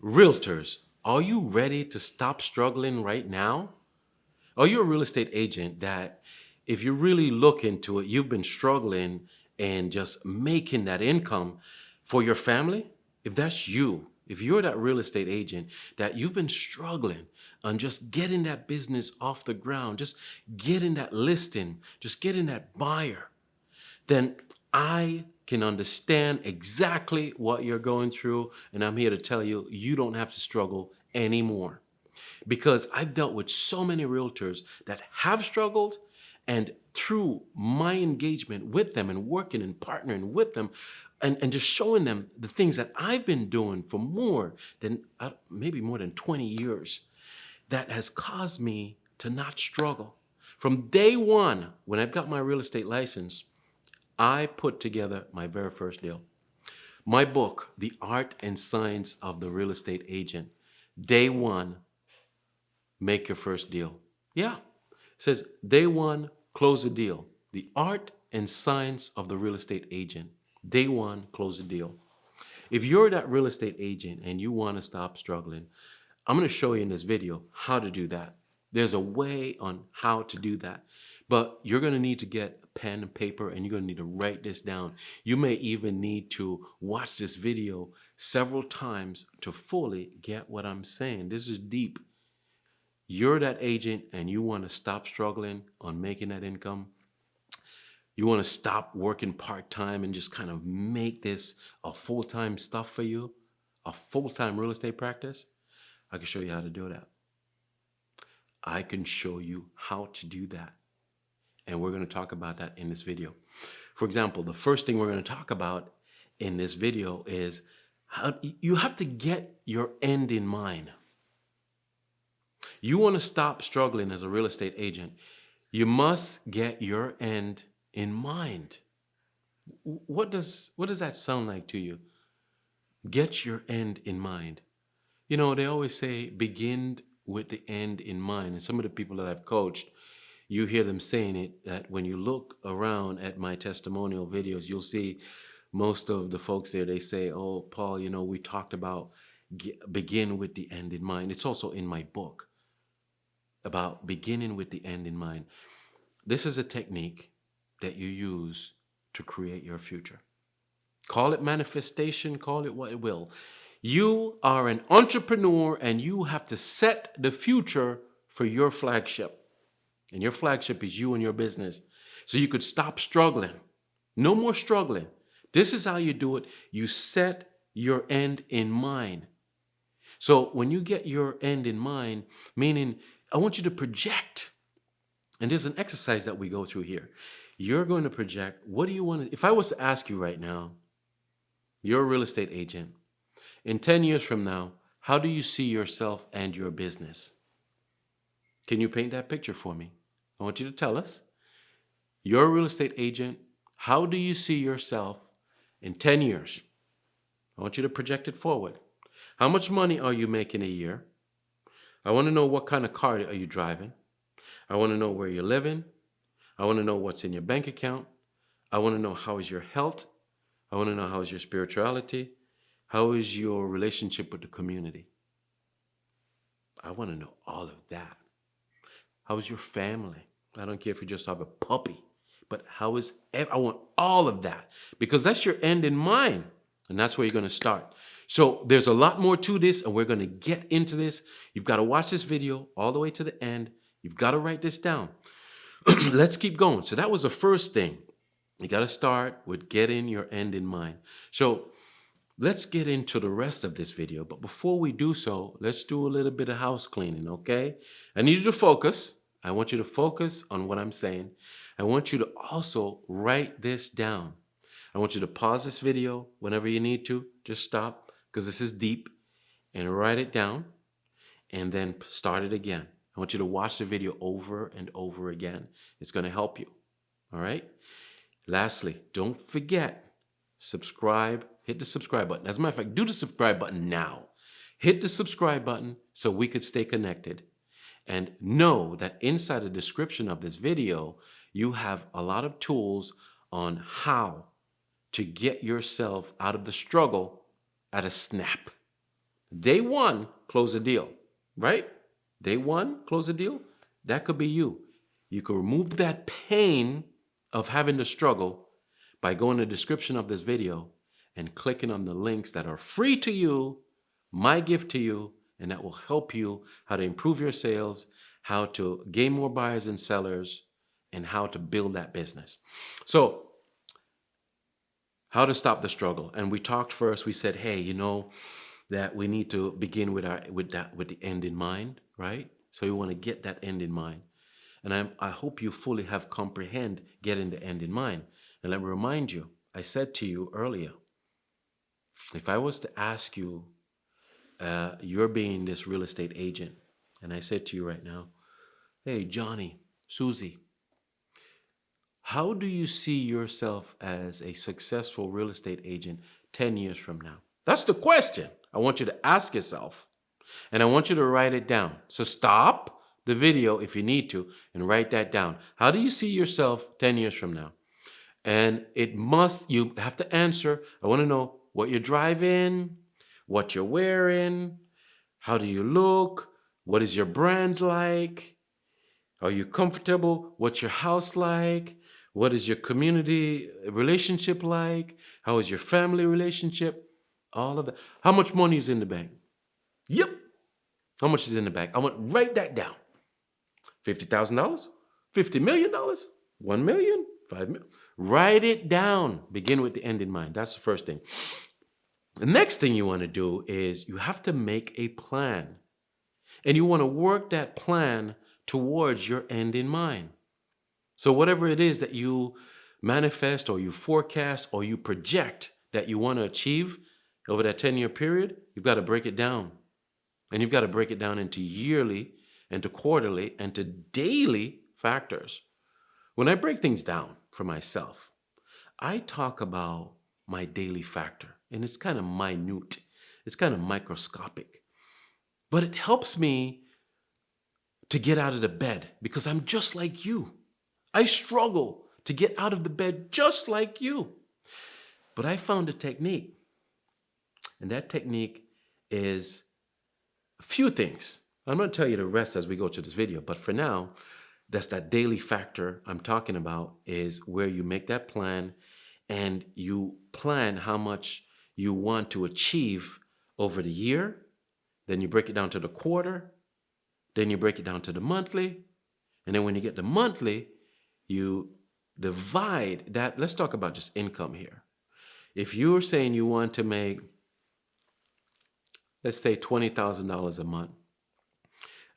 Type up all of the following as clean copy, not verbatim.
Realtors, are you ready to stop struggling right now? Are you a real estate agent that if you really look into it, you've been struggling and just making that income for your family? If that's you, if you're that real estate agent that you've been struggling on just getting that business off the ground, just getting that listing, just getting that buyer, then I can understand exactly what you're going through. And I'm here to tell you, you don't have to struggle anymore. Because I've dealt with so many realtors that have struggled, and through my engagement with them and working and partnering with them and just showing them the things that I've been doing for more than maybe more than 20 years, that has caused me to not struggle. From day one, when I've got my real estate license, I put together my very first deal. My book, The Art and Science of the Real Estate Agent. Day one, make your first deal. Yeah. It says, day one, close a deal. The art and science of the real estate agent. Day one, close a deal. If you're that real estate agent and you want to stop struggling, I'm going to show you in this video how to do that. There's a way on how to do that. But you're going to need to get a pen and paper, and you're going to need to write this down. You may even need to watch this video several times to fully get what I'm saying. This is deep. You're that agent and you want to stop struggling on making that income. You want to stop working part-time and just kind of make this a full-time stuff for you, a full-time real estate practice. I can show you how to do that. I can show you how to do that. And we're going to talk about that in this video. For example, the first thing we're going to talk about in this video is how you have to get your end in mind. You want to stop struggling as a real estate agent, you must get your end in mind. What does that sound like to you? Get your end in mind. You know, they always say begin with the end in mind. And some of the people that I've coached, you hear them saying it, that when you look around at my testimonial videos, you'll see most of the folks there, they say, oh, Paul, you know, we talked about begin with the end in mind. It's also in my book about beginning with the end in mind. This is a technique that you use to create your future. Call it manifestation, call it what it will. You are an entrepreneur and you have to set the future for your flagship. And your flagship is you and your business. So you could stop struggling. No more struggling. This is how you do it. You set your end in mind. So when you get your end in mind, meaning I want you to project. And there's an exercise that we go through here. You're going to project, what do you want to, if I was to ask you right now, you're a real estate agent. In 10 years from now, how do you see yourself and your business? Can you paint that picture for me? I want you to tell us. You're a real estate agent. How do you see yourself in 10 years? I want you to project it forward. How much money are you making a year? I want to know what kind of car are you driving. I want to know where you're living. I want to know what's in your bank account. I want to know how is your health. I want to know how is your spirituality. How is your relationship with the community? I want to know all of that. How is your family? I don't care if you just have a puppy, but how is, I want all of that because that's your end in mind. And that's where you're going to start. So there's a lot more to this, and we're going to get into this. You've got to watch this video all the way to the end. You've got to write this down. Let's keep going. So that was the first thing. You got to start with getting your end in mind. So let's get into the rest of this video. But before we do so, let's do a little bit of house cleaning, okay? I need you to focus. I want you to focus on what I'm saying. I want you to also write this down. I want you to pause this video whenever you need to. Just stop, because this is deep, and write it down, and then start it again. I want you to watch the video over and over again. It's going to help you, all right? Lastly, don't forget, subscribe. Hit the subscribe button. As a matter of fact, do the subscribe button now. Hit the subscribe button so we could stay connected. And know that inside the description of this video, you have a lot of tools on how to get yourself out of the struggle at a snap. Day one, close a deal, right? Day one, close a deal. That could be you. You can remove that pain of having to struggle by going to the description of this video and clicking on the links that are free to you, my gift to you, and that will help you how to improve your sales, how to gain more buyers and sellers, and how to build that business. So, how to stop the struggle. And we talked first, we said, hey, you know, that we need to begin with the end in mind, right? So you want to get that end in mind. And I hope you fully have comprehend getting the end in mind. And let me remind you, I said to you earlier, if I was to ask you, you're being this real estate agent, and I said to you right now, hey, Johnny, Susie, how do you see yourself as a successful real estate agent 10 years from now? That's the question I want you to ask yourself, and I want you to write it down. So stop the video if you need to and write that down. How do you see yourself 10 years from now? And you have to answer. I want to know what you're driving, what you're wearing, how do you look, what is your brand like, are you comfortable, what's your house like, what is your community relationship like, how is your family relationship, all of that. How much money is in the bank? Yep. How much is in the bank? I want to write that down. $50,000, $50 million, $1 million, $5 million. Write it down. Begin with the end in mind. That's the first thing. The next thing you want to do is you have to make a plan. And you want to work that plan towards your end in mind. So whatever it is that you manifest or you forecast or you project that you want to achieve over that 10-year period, you've got to break it down. And you've got to break it down into yearly, into quarterly, and to daily factors. When I break things down for myself, I talk about my daily factor. And it's kind of minute. It's kind of microscopic. But it helps me to get out of the bed because I'm just like you. I struggle to get out of the bed just like you. But I found a technique. And that technique is a few things. I'm going to tell you the rest as we go through this video. But for now, that's that daily factor I'm talking about, is where you make that plan and you plan how much you want to achieve over the year. Then you break it down to the quarter. Then you break it down to the monthly. And then when you get the monthly, you divide that. Let's talk about just income here. If you're saying you want to make, let's say $20,000 a month,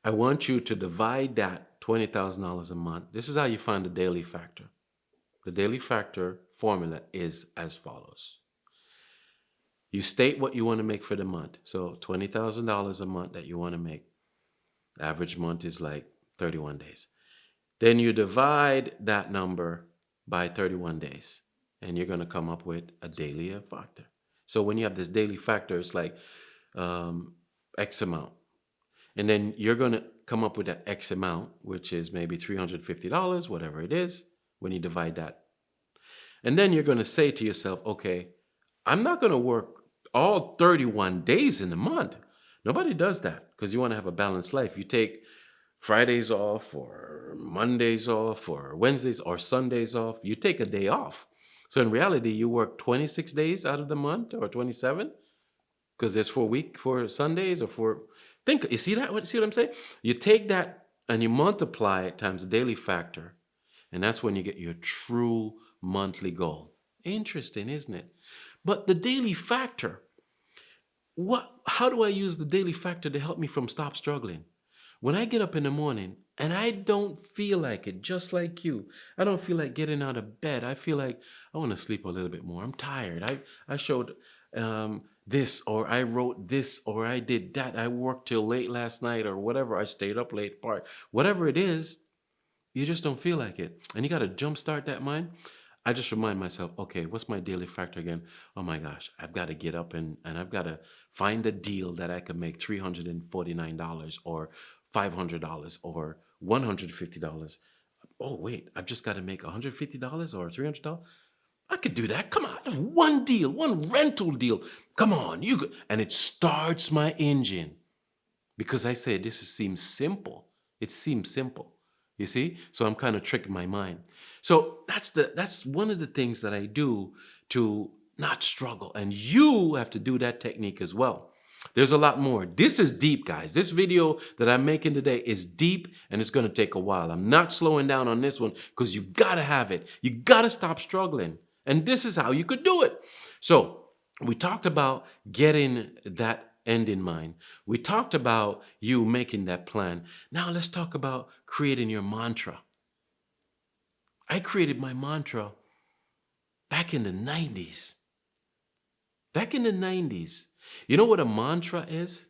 I want you to divide that $20,000 a month. This is how you find the daily factor. The daily factor formula is as follows. You state what you want to make for the month. So $20,000 a month that you want to make. The average month is like 31 days. Then you divide that number by 31 days. And you're going to come up with a daily factor. So when you have this daily factor, it's like X amount. And then you're going to come up with that X amount, which is maybe $350, whatever it is, when you divide that. And then you're going to say to yourself, okay, I'm not going to work all 31 days in the month. Nobody does that because you want to have a balanced life. You take Fridays off or Mondays off or Wednesdays or Sundays off. You take a day off. So in reality, you work 26 days out of the month or 27 because there's 4 Sundays or 4. You see that? See what I'm saying? You take that and you multiply it times the daily factor. And that's when you get your true monthly goal. Interesting, isn't it? But the daily factor, how do I use the daily factor to help me from stop struggling? When I get up in the morning and I don't feel like it, just like you, I don't feel like getting out of bed. I feel like I want to sleep a little bit more. I'm tired. I showed this, or I wrote this, or I did that. I worked till late last night or whatever. I stayed up late, whatever it is, you just don't feel like it. And you got to jumpstart that mind. I just remind myself, okay, what's my daily factor again? Oh my gosh, I've got to get up and I've got to find a deal that I can make $349 or $500 or $150. Oh wait, I've just got to make $150 or $300. I could do that. Come on. Just one deal, one rental deal. Come on. You could. And it starts my engine because I say, this seems simple. It seems simple. You see? So I'm kind of tricking my mind. So that's one of the things that I do to not struggle. And you have to do that technique as well. There's a lot more. This is deep, guys. This video that I'm making today is deep, and it's going to take a while. I'm not slowing down on this one because you've got to have it. You got to stop struggling. And this is how you could do it. So we talked about getting that end in mind. We talked about you making that plan. Now let's talk about creating your mantra. I created my mantra back in the 90s. Back in the 90s. You know what a mantra is?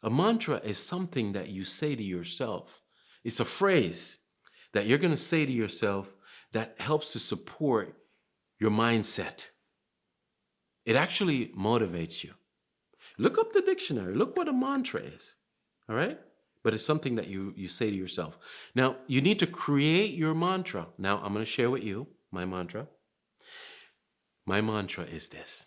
A mantra is something that you say to yourself. It's a phrase that you're going to say to yourself that helps to support your mindset. It actually motivates you. Look up the dictionary. Look what a mantra is. All right? But it's something that you say to yourself. Now, you need to create your mantra. Now, I'm going to share with you my mantra. My mantra is this.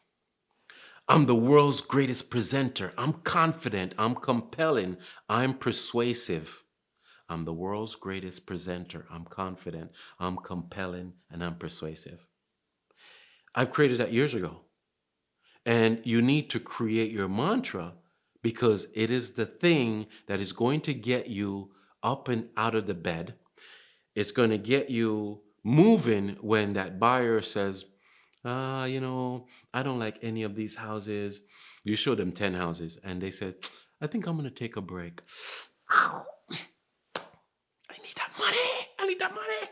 I'm the world's greatest presenter. I'm confident. I'm compelling. I'm persuasive. I'm the world's greatest presenter. I'm confident. I'm compelling. And I'm persuasive. I've created that years ago. And you need to create your mantra because it is the thing that is going to get you up and out of the bed. It's going to get you moving when that buyer says, you know, I don't like any of these houses. You show them 10 houses and they said, I think I'm going to take a break. Ow. I need that money. I need that money.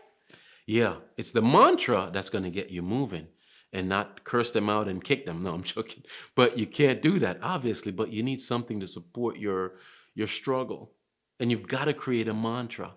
Yeah, it's the mantra that's going to get you moving and not curse them out and kick them. No, I'm joking. But you can't do that, obviously, but you need something to support your struggle. And you've got to create a mantra.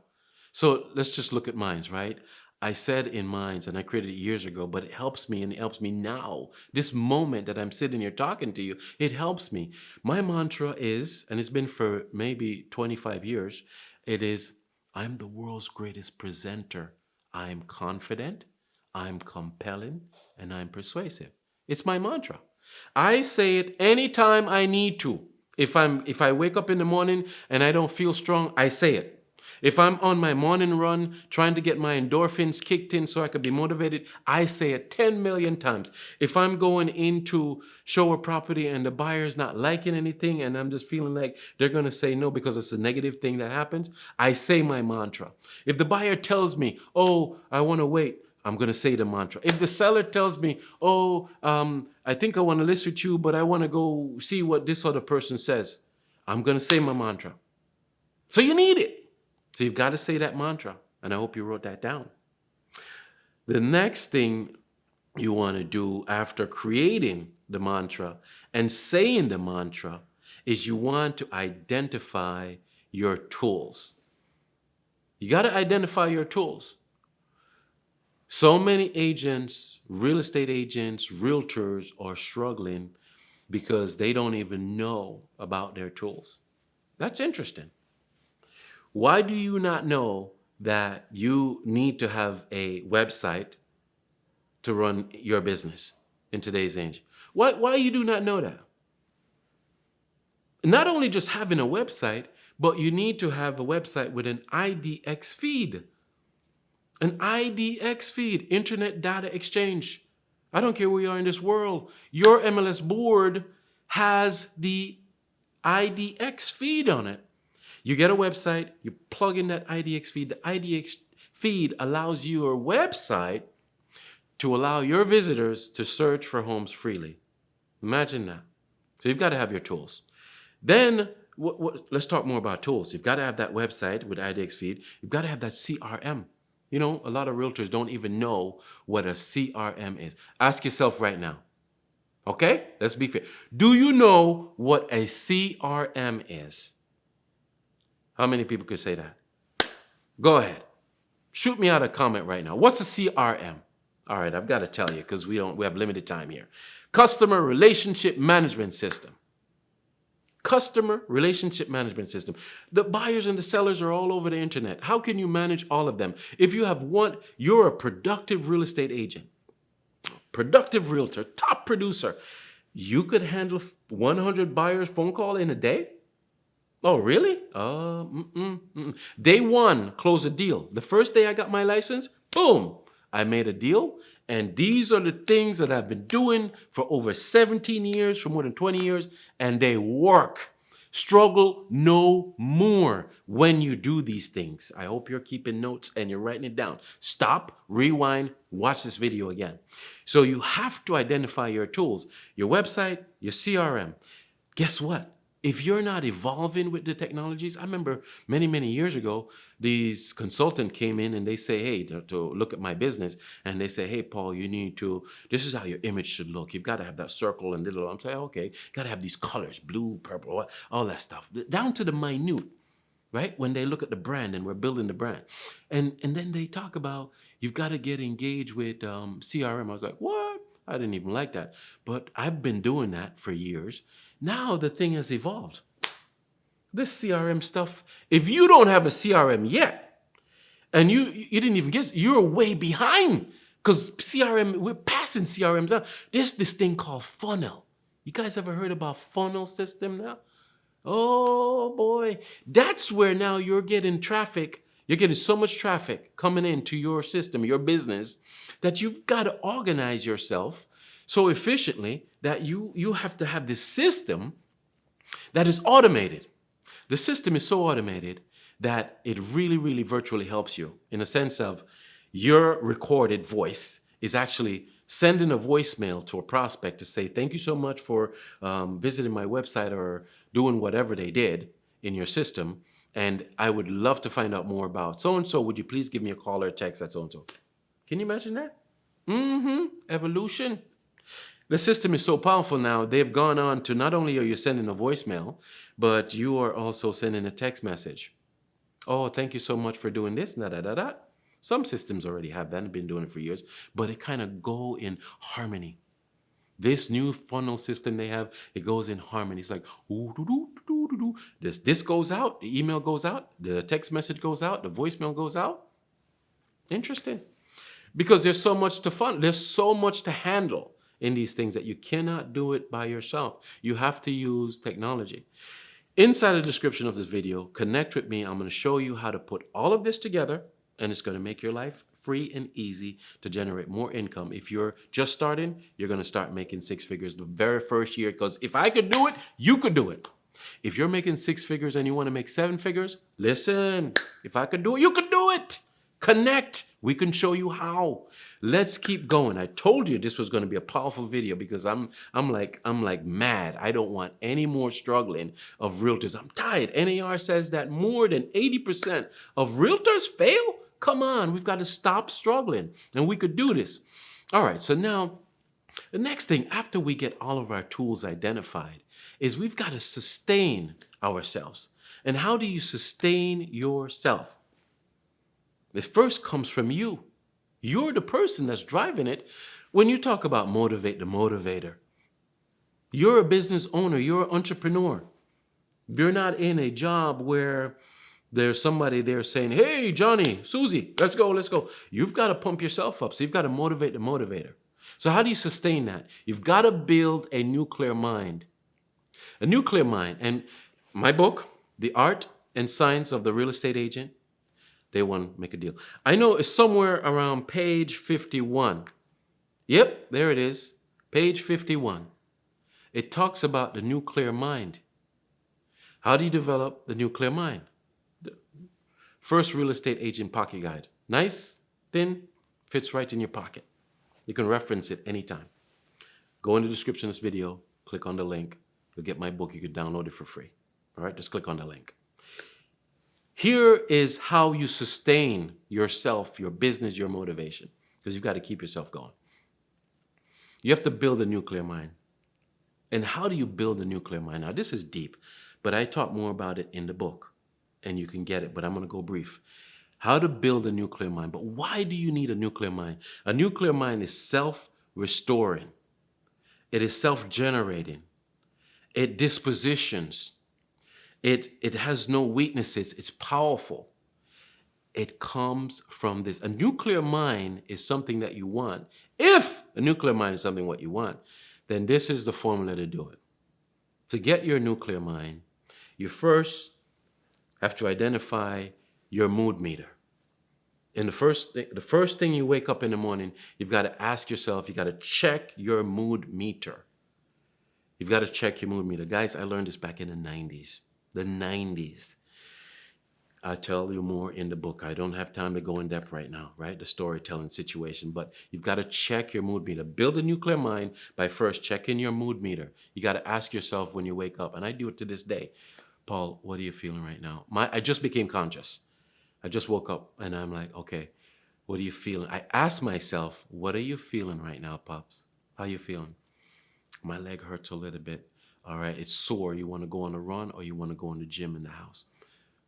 So let's just look at Minds, right? I said in Minds, and I created it years ago, but it helps me and it helps me now. This moment that I'm sitting here talking to you, it helps me. My mantra is, and it's been for maybe 25 years, it is, I'm the world's greatest presenter. I'm confident, I'm compelling, and I'm persuasive. It's my mantra. I say it anytime I need to. If I wake up in the morning and I don't feel strong, I say it. If I'm on my morning run trying to get my endorphins kicked in so I could be motivated, I say it 10 million times. If I'm going in to show a property and the buyer's not liking anything and I'm just feeling like they're going to say no because it's a negative thing that happens, I say my mantra. If the buyer tells me, oh, I want to wait, I'm going to say the mantra. If the seller tells me, oh, I think I want to list with you, but I want to go see what this other person says, I'm going to say my mantra. So you need it. So you've got to say that mantra, and I hope you wrote that down. The next thing you want to do after creating the mantra and saying the mantra is you want to identify your tools. You got to identify your tools. So many agents, real estate agents, realtors are struggling because they don't even know about their tools. That's interesting. Why do you not know that you need to have a website to run your business in today's age? Why you do not know that? Not only just having a website, but you need to have a website with an IDX feed. An IDX feed, Internet Data Exchange. I don't care where you are in this world. Your MLS board has the IDX feed on it. You get a website, you plug in that IDX feed. The IDX feed allows your website to allow your visitors to search for homes freely. Imagine that. So you've got to have your tools. Then let's talk more about tools. You've got to have that website with IDX feed. You've got to have that CRM. You know, a lot of realtors don't even know what a CRM is. Ask yourself right now. Okay? Let's be fair. Do you know what a CRM is? How many people could say that? Go ahead. Shoot me out a comment right now. What's a CRM? All right, I've got to tell you because we have limited time here. Customer Relationship Management System. Customer Relationship Management System. The buyers and the sellers are all over the internet. How can you manage all of them? If you have one, you're a productive real estate agent. productive realtor, top producer, you could handle 100 buyers phone call in a day? Oh, really? Day one, close a deal. The first day I got my license, boom, I made a deal. And these are the things that I've been doing for over 17 years, for more than 20 years, and they work. Struggle no more when you do these things. I hope you're keeping notes and you're writing it down. Stop, rewind, watch this video again. So you have to identify your tools, your website, your CRM. Guess what? If you're not evolving with the technologies, I remember many, many years ago, these consultant came in and they say, hey, to look at my business, and they say, hey, Paul, you need to, this is how your image should look. You've got to have that circle and little, I'm saying, okay, got to have these colors, blue, purple, all that stuff, down to the minute, right? When they look at the brand and we're building the brand. And then they talk about, you've got to get engaged with CRM. I was like, what? I didn't even like that. But I've been doing that for years. Now the thing has evolved. This CRM stuff, if you don't have a CRM yet, and you didn't even guess, you're way behind. Because CRM, we're passing CRMs now. There's this thing called funnel. You guys ever heard about funnel system now? Oh boy, that's where now you're getting traffic. You're getting so much traffic coming into your system, your business, that you've got to organize yourself so efficiently that you have to have this system that is automated. The system is so automated that it really, really virtually helps you in a sense of your recorded voice is actually sending a voicemail to a prospect to say, thank you so much for visiting my website or doing whatever they did in your system. And I would love to find out more about so-and-so. Would you please give me a call or a text at so-and-so? Can you imagine that? Evolution. The system is so powerful now, they've gone on to not only are you sending a voicemail, but you are also sending a text message. Oh, thank you so much for doing this, da-da-da-da. Some systems already have that and been doing it for years, but it kind of go in harmony. This new funnel system they have, it goes in harmony. It's like, ooh, doo, doo, doo, doo, doo. This goes out, the email goes out, the text message goes out, the voicemail goes out. Interesting. Because there's so much to fun, there's so much to handle in these things that you cannot do it by yourself. You have to use technology. Inside the description of this video, connect with me. I'm going to show you how to put all of this together, and it's going to make your life free and easy to generate more income. If you're just starting, you're going to start making six figures the very first year, because if I could do it, you could do it. If you're making six figures and you want to make seven figures, listen, if I could do it, you could do it. Connect. We can show you how. Let's keep going. I told you this was going to be a powerful video because I'm like mad. I don't want any more struggling of realtors. I'm tired. NAR says that more than 80% of realtors fail. Come on, we've got to stop struggling, and we could do this. All right, so now the next thing after we get all of our tools identified is we've got to sustain ourselves. And how do you sustain yourself? It first comes from you. You're the person that's driving it. When you talk about motivate the motivator, you're a business owner, you're an entrepreneur. You're not in a job where there's somebody there saying, hey, Johnny, Susie, let's go, let's go. You've got to pump yourself up. So you've got to motivate the motivator. So how do you sustain that? You've got to build a nuclear mind. A nuclear mind. And my book, The Art and Science of the Real Estate Agent, Day One, Make a Deal. I know it's somewhere around page 51. Yep, there it is. Page 51. It talks about the nuclear mind. How do you develop the nuclear mind? The first real estate agent pocket guide. Nice, thin, fits right in your pocket. You can reference it anytime. Go in the description of this video, click on the link. You'll get my book. You can download it for free. All right, just click on the link. Here is how you sustain yourself, your business, your motivation, because you've got to keep yourself going. You have to build a nuclear mind. And how do you build a nuclear mind? Now, this is deep, but I talk more about it in the book, and you can get it, but I'm going to go brief. How to build a nuclear mind. But why do you need a nuclear mind? A nuclear mind is self-restoring. It is self-generating. It dispositions. It has no weaknesses. It's powerful. It comes from this. A nuclear mind is something that you want. If a nuclear mind is something what you want, then this is the formula to do it. To get your nuclear mind, you first have to identify your mood meter. And the first thing you wake up in the morning, you've got to ask yourself, you got to check your mood meter. You've got to check your mood meter. Guys, I learned this back in the 90s. The 90s. I tell you more in the book. I don't have time to go in depth right now, right? The storytelling situation. But you've got to check your mood meter. Build a nuclear mind by first checking your mood meter. You got to ask yourself when you wake up. And I do it to this day. Paul, what are you feeling right now? I just became conscious. I just woke up and I'm like, okay, what are you feeling? I ask myself, what are you feeling right now, Pops? How you feeling? My leg hurts a little bit. All right, it's sore. You want to go on a run or you want to go in the gym in the house?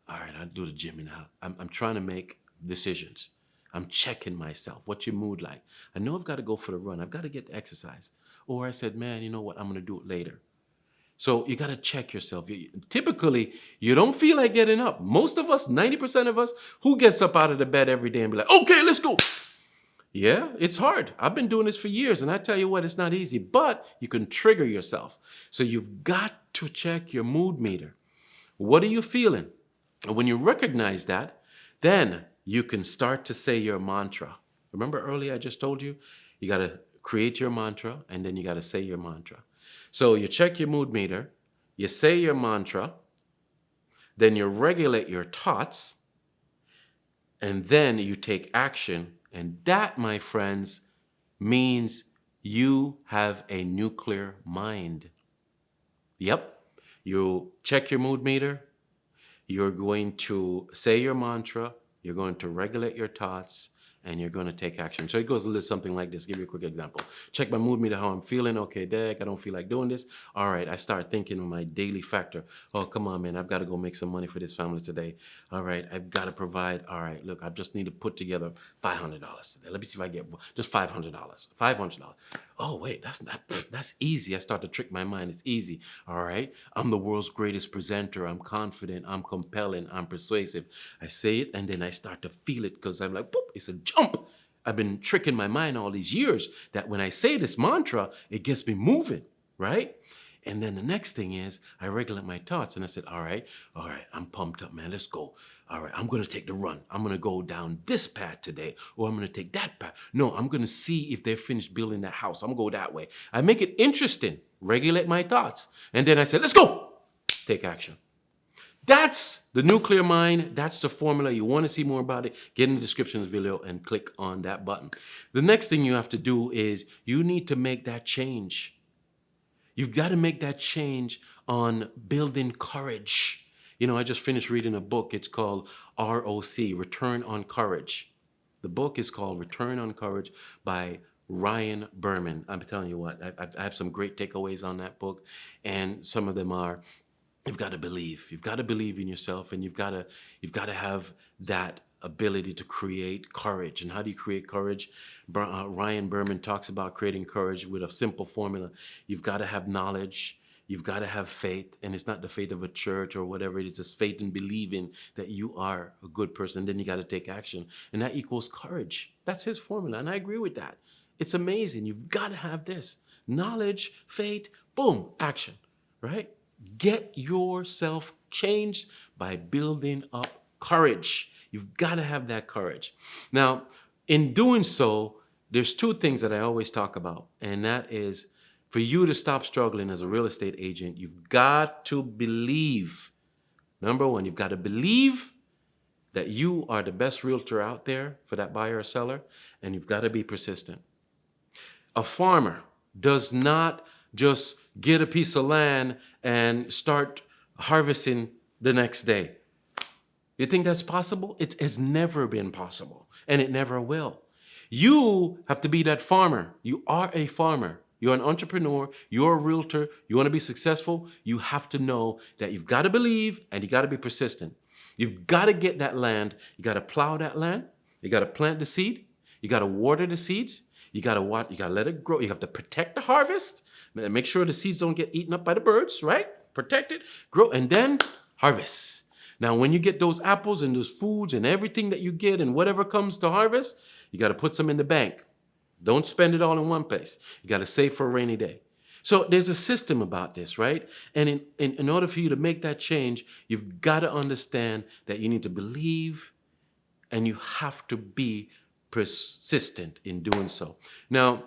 All right, I'll do the gym in the house. I'm trying to make decisions. I'm checking myself. What's your mood like? I know I've got to go for the run. I've got to get the exercise. Or I said, man, you know what? I'm going to do it later. So you got to check yourself. Typically, you don't feel like getting up. Most of us, 90% of us, who gets up out of the bed every day and be like, okay, let's go. Yeah, it's hard. I've been doing this for years, and I tell you what, it's not easy, but you can trigger yourself. So you've got to check your mood meter. What are you feeling? And when you recognize that, then you can start to say your mantra. Remember earlier I just told you, you got to create your mantra, and then you got to say your mantra. So you check your mood meter, you say your mantra, then you regulate your thoughts, and then you take action. And that, my friends, means you have a nuclear mind. Yep. You check your mood meter, you're going to say your mantra, you're going to regulate your thoughts, and you're going to take action. So it goes a little something like this. Give you a quick example. Check my mood meter, how I'm feeling. Okay, Dad, I don't feel like doing this. All right, I start thinking of my daily factor. Oh, come on, man, I've got to go make some money for this family today. All right, I've got to provide. All right, look, I just need to put together $500 today. Let me see if I get just $500. $500. Oh, wait, that's easy. I start to trick my mind. It's easy. All right, I'm the world's greatest presenter. I'm confident. I'm compelling. I'm persuasive. I say it, and then I start to feel it because I'm like, boop, it's a jump. I've been tricking my mind all these years that when I say this mantra, it gets me moving, right? And then the next thing is I regulate my thoughts and I said, all right, I'm pumped up, man. Let's go. All right, I'm going to take the run. I'm going to go down this path today, or I'm going to take that path. No, I'm going to see if they're finished building that house. I'm going to go that way. I make it interesting, regulate my thoughts. And then I said, let's go. Take action. That's the nuclear mind. That's the formula. You want to see more about it, get in the description of the video and click on that button. The next thing you have to do is you need to make that change. You've got to make that change on building courage. You know, I just finished reading a book. It's called ROC, Return on Courage. The book is called Return on Courage by Ryan Berman. I'm telling you what, I have some great takeaways on that book. And some of them are, you've got to believe. You've got to believe in yourself, and you've got to have that ability to create courage. And how do you create courage? Ryan Berman talks about creating courage with a simple formula. You've got to have knowledge. You've got to have faith, and it's not the faith of a church or whatever it is. It's faith in believing that you are a good person. Then you got to take action, and that equals courage. That's his formula, and I agree with that. It's amazing. You've got to have this knowledge, faith, boom, action, right? Get yourself changed by building up courage. You've got to have that courage. Now, in doing so, there's two things that I always talk about, and that is for you to stop struggling as a real estate agent, you've got to believe. Number one, you've got to believe that you are the best realtor out there for that buyer or seller, and you've got to be persistent. A farmer does not just get a piece of land and start harvesting the next day. You think that's possible? It has never been possible, and it never will. You have to be that farmer. You are a farmer. You're an entrepreneur. You're a realtor. You want to be successful. You have to know that you've got to believe, and you got to be persistent. You've got to get that land. You got to plow that land. You got to plant the seed. You got to water the seeds. You got to let it grow. You have to protect the harvest. Make sure the seeds don't get eaten up by the birds, right? Protect it, grow, and then harvest. Now, when you get those apples and those foods and everything that you get and whatever comes to harvest, you got to put some in the bank. Don't spend it all in one place. You got to save for a rainy day. So there's a system about this, right? And in order for you to make that change, you've got to understand that you need to believe and you have to be persistent in doing so. Now,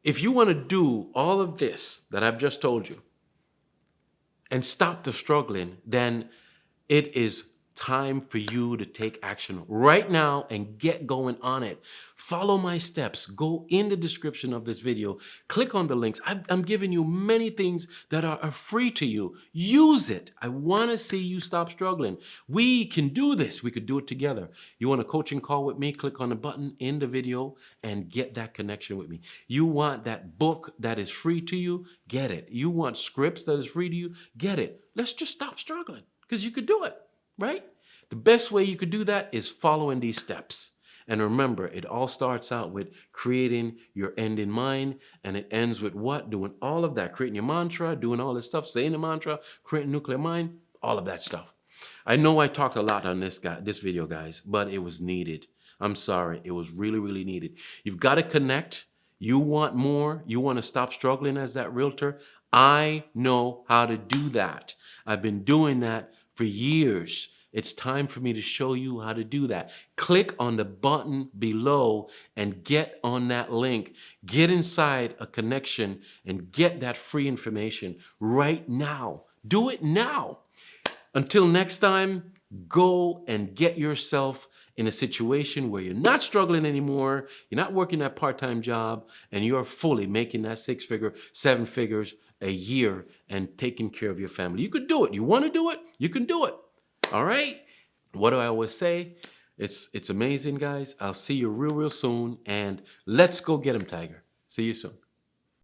if you want to do all of this that I've just told you and stop the struggling, then it is time for you to take action right now and get going on it. Follow my steps. Go in the description of this video. Click on the links. I'm giving you many things that are free to you. Use it. I want to see you stop struggling. We can do this. We could do it together. You want a coaching call with me? Click on the button in the video and get that connection with me. You want that book that is free to you? Get it. You want scripts that is free to you? Get it. Let's just stop struggling because you could do it. Right? The best way you could do that is following these steps. And remember, it all starts out with creating your end in mind, and it ends with what? Doing all of that, creating your mantra, doing all this stuff, saying the mantra, creating nuclear mind, all of that stuff. I know I talked a lot on this video, guys, but it was needed. I'm sorry. It was really, really needed. You've got to connect. You want more. You want to stop struggling as that realtor. I know how to do that. I've been doing that for years. It's time for me to show you how to do that. Click on the button below and get on that link. Get inside a connection and get that free information right now. Do it now. Until next time, go and get yourself in a situation where you're not struggling anymore, you're not working that part-time job, and you're fully making that 6-figure, 7 figures a year and taking care of your family. You could do it. You want to do it? You can do it. All right? What do I always say? It's amazing, guys. I'll see you real soon, and let's go get 'em, Tiger. See you soon.